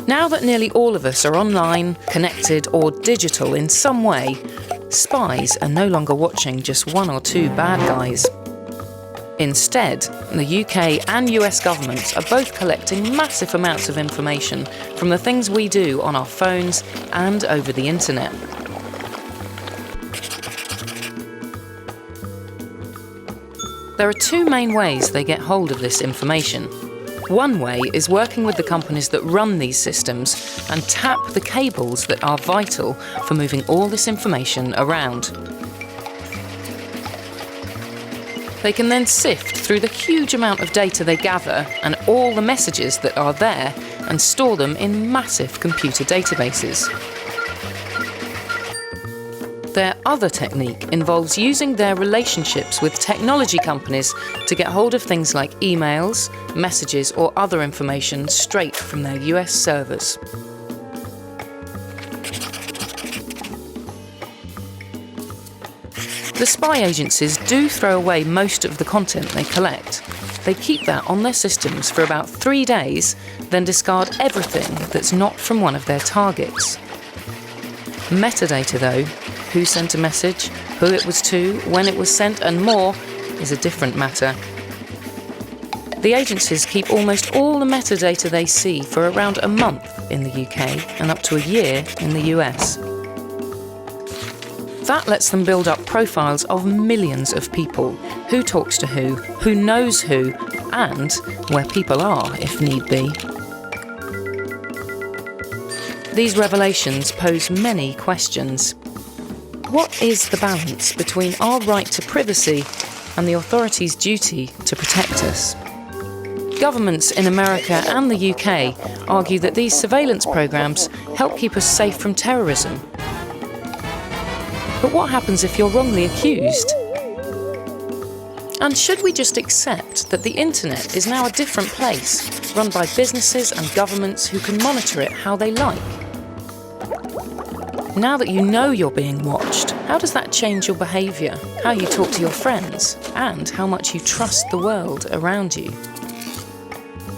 Now that nearly all of us are online, connected or digital in some way, spies are no longer watching just one or two bad guys. Instead, the UK and US governments are both collecting massive amounts of information from the things we do on our phones and over the internet. There are two main ways they get hold of this information. One way is working with the companies that run these systems and tap the cables that are vital for moving all this information around. They can then sift through the huge amount of data they gather and all the messages that are there and store them in massive computer databases. Their other technique involves using their relationships with technology companies to get hold of things like emails, messages or other information straight from their US servers. The spy agencies do throw away most of the content they collect. They keep that on their systems for about 3 days, then discard everything that's not from one of their targets. Metadata, though, who sent a message, who it was to, when it was sent, and more, is a different matter. The agencies keep almost all the metadata they see for around a month in the UK and up to a year in the US. That lets them build up profiles of millions of people, who talks to who knows who, and where people are if need be. These revelations pose many questions. What is the balance between our right to privacy and the authorities' duty to protect us? Governments in America and the UK argue that these surveillance programs help keep us safe from terrorism. But what happens if you're wrongly accused? And should we just accept that the internet is now a different place, run by businesses and governments who can monitor it how they like? Now that you know you're being watched, how does that change your behaviour, how you talk to your friends, and how much you trust the world around you?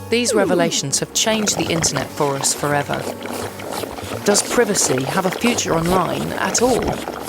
These revelations have changed the internet for us forever. Does privacy have a future online at all?